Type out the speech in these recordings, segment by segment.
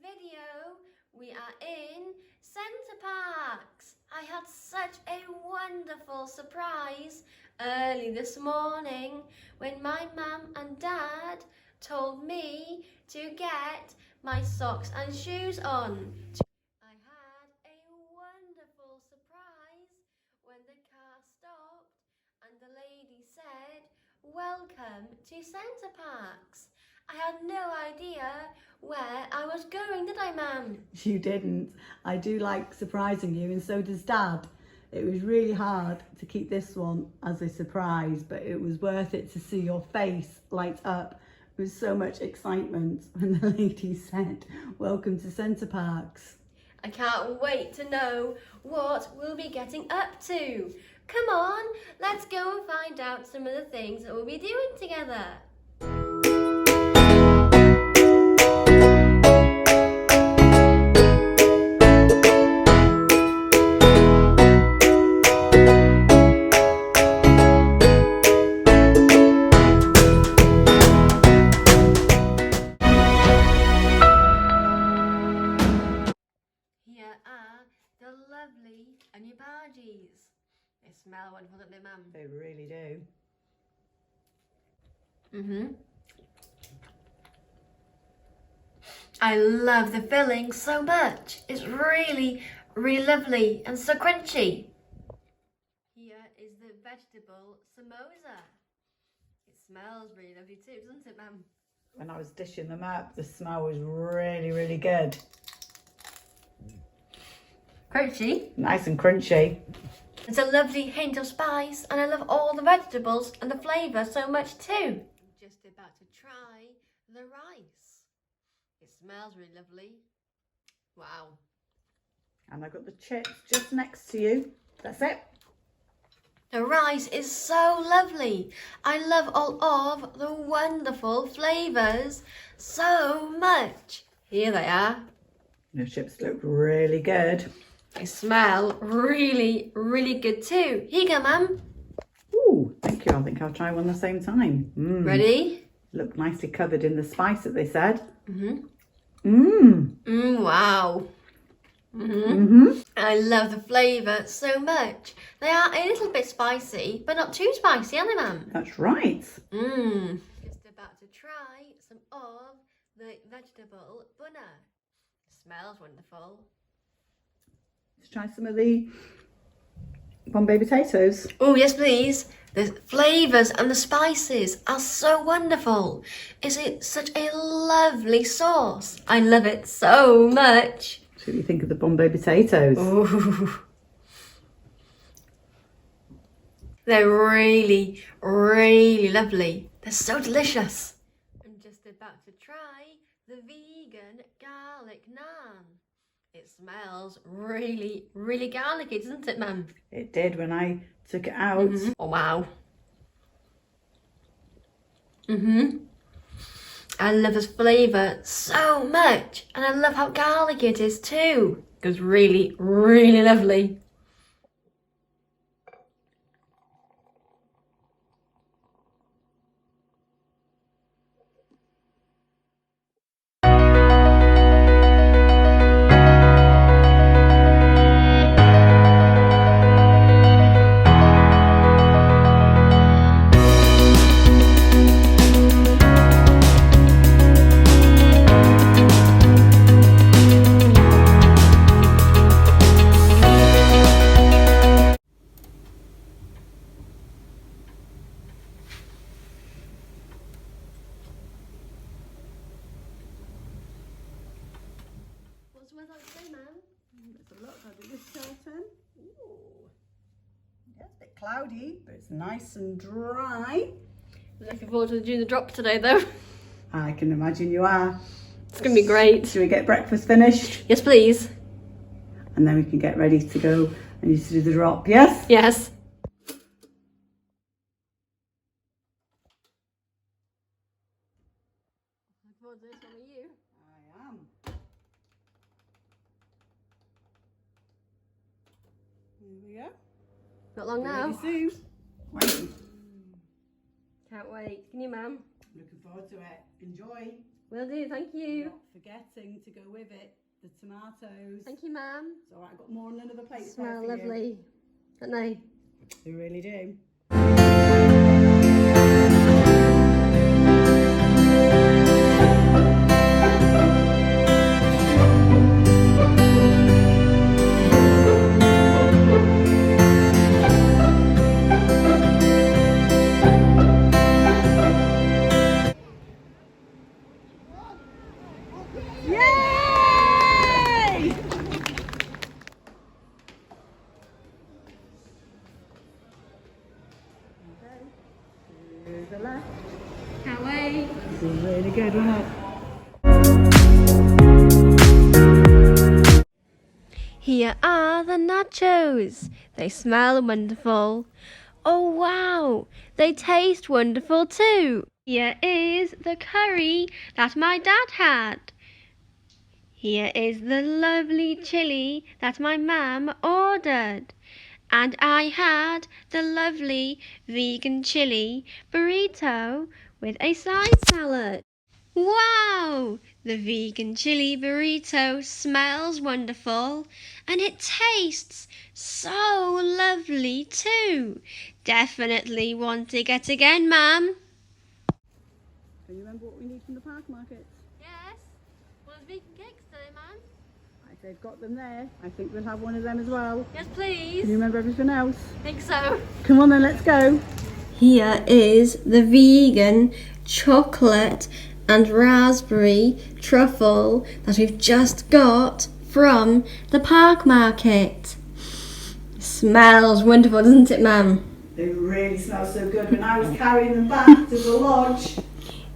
video, we are in Centre Parcs. I had such a wonderful surprise early this morning when my mum and dad told me to get my socks and shoes on. I had a wonderful surprise when the car stopped and the lady said, "Welcome to Centre Parcs." I had no idea where I was going, did I, Mum? You didn't. I do like surprising you, and so does Dad. It was really hard to keep this one as a surprise, but it was worth it to see your face light up with so much excitement when the lady said, "Welcome to Centre Parcs." I can't wait to know what we'll be getting up to. Come on, let's go and find out some of the things that we'll be doing together. Here are the lovely Untitled. They smell wonderful, don't they, Mum? They really do. I love the filling so much. It's really, really lovely and so crunchy. Here is the vegetable Samosa. It smells really lovely too, doesn't it, Mum? When I was dishing them up, the smell was really, really good. Crunchy. Nice and crunchy. There's a lovely hint of spice, and I love all the vegetables and the flavour so much too. I'm just about to try the rice. It smells really lovely. Wow. And I've got the chips just next to you. That's it. The rice is so lovely. I love all of the wonderful flavours so much. Here they are. The chips look really good. They smell really, really good too. Here you go, Mum. Ooh, thank you. I think I'll try one at the same time. Ready? Look nicely covered in the spice that they said. Wow. I love the flavour so much. They are a little bit spicy, but not too spicy, are they, Mum? That's right. Just about to try some of the vegetable bunner. Smells wonderful. Let's try some of the Bombay potatoes. Oh, yes, please. The flavours and the spices are so wonderful. Is it such a lovely sauce? I love it so much. So what do you think of the Bombay potatoes? Ooh. They're really, really lovely. They're so delicious. I'm just about to try the vegan garlic naan. It smells really, really garlicky, doesn't it, Mum? It did when I took it out. Oh, wow. I love this flavour so much. And I love how garlicky it is too. It's really, really lovely. What's the weather like today, Mum? Let's have a look. I'll do this curtain. Ooh. Yeah, it's a bit cloudy, but it's nice and dry. Looking forward to doing the drop today, though. I can imagine you are. It's going to be great. Should we get breakfast finished? Yes, please. And then we can get ready to go and you to do the drop, yes? Yes. Looking forward to this one with you. I am. Here we go. Not long now. Ready soon. Wait. Can't wait. Can you, Mum? Looking forward to it. Enjoy. Will do, thank you. Not forgetting to go with it, the tomatoes. Thank you, Mum. It's alright, I've got more on another plate. Smell lovely, don't they? They really do. To the left. Can't wait. This is really good, wasn't it? Here are the nachos. They smell wonderful. Oh wow, they taste wonderful too. Here is the curry that my dad had. Here is the lovely chili that my mum ordered. And I had the lovely vegan chili burrito with a side salad. Wow! The vegan chili burrito smells wonderful and it tastes so lovely too. Definitely want to get again, Mum. Can you remember what we need from the park markets? Yes. Well, there's vegan cakes today, Mum. If they've got them there, I think we'll have one of them as well. Yes, please. Can you remember everything else? I think so. Come on then, let's go. Here is the vegan chocolate and raspberry truffle that we've just got from the park market. Smells wonderful, doesn't it, Mum? They really smell so good. When I was carrying them back to the lodge.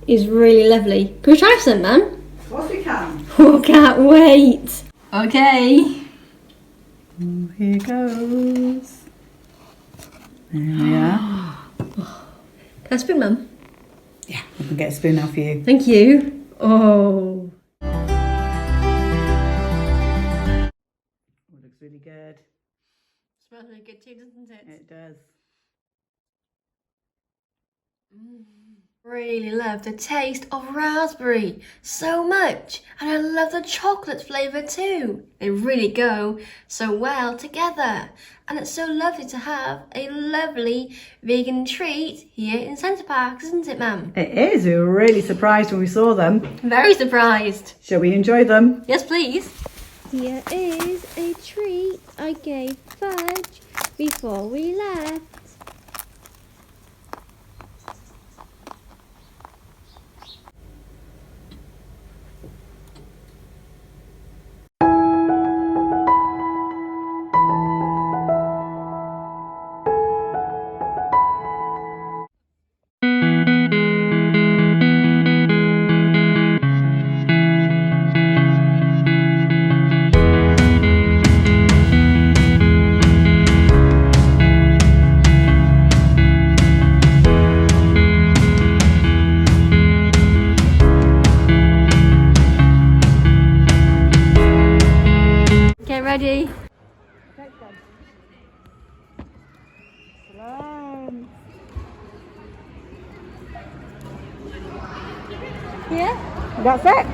It's really lovely. Can we try some, Mum? Of course we can. Oh, can't wait. Okay. Oh, here goes. There we are. Can I spoon, Mum? Yeah, I can get a spoon now for you. Thank you. Oh. Oh, looks really good. Smells really good too, doesn't it? It does. Really love the taste of raspberry so much, and I love the chocolate flavour too. They really go so well together, and it's so lovely to have a lovely vegan treat here in Centre Parcs, isn't it, Mum? It is. We were really surprised when we saw them. Very surprised. Shall we enjoy them? Yes, please. Here is a treat I gave Fudge before we left. Get ready. Yeah? That's it.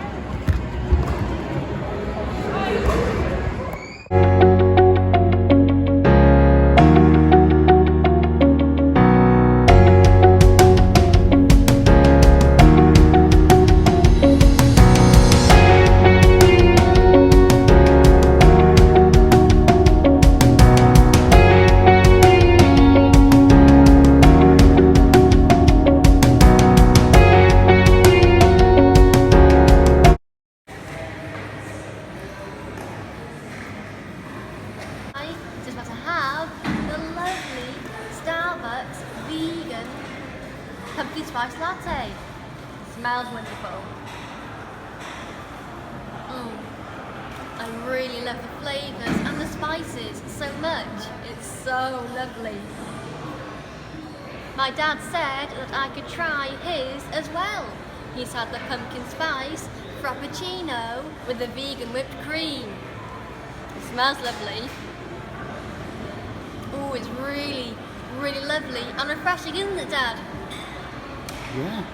Just about to have the lovely Starbucks vegan pumpkin spice latte. Smells wonderful. I really love the flavours and the spices so much. It's so lovely. My dad said that I could try his as well. He's had the pumpkin spice frappuccino with the vegan whipped cream. It smells lovely. Oh, it's really, really lovely and refreshing, isn't it, Dad? Yeah.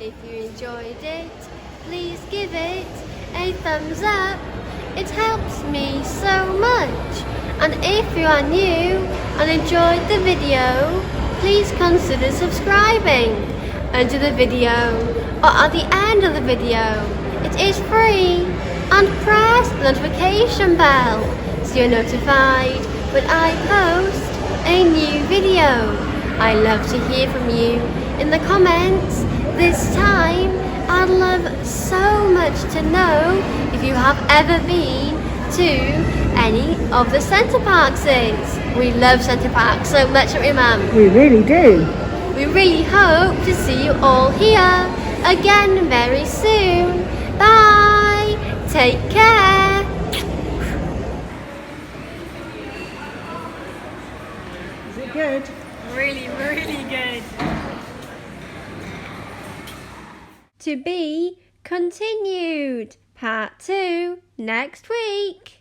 If you enjoyed it, please give it a thumbs up. It helps me so much. And if you are new and enjoyed the video, please consider subscribing under the video or at the end of the video. It is free. And press the notification bell so you're notified when I post a new video. I love to hear from you in the comments. This time I'd love so much to know if you have ever been to any of the Centre Parcs. We love Centre Parcs so much, don't we, Mum? We really do. We really hope to see you all here again very soon. Bye! Take care! Is it good? Really, really good. To be continued. Part 2 next week.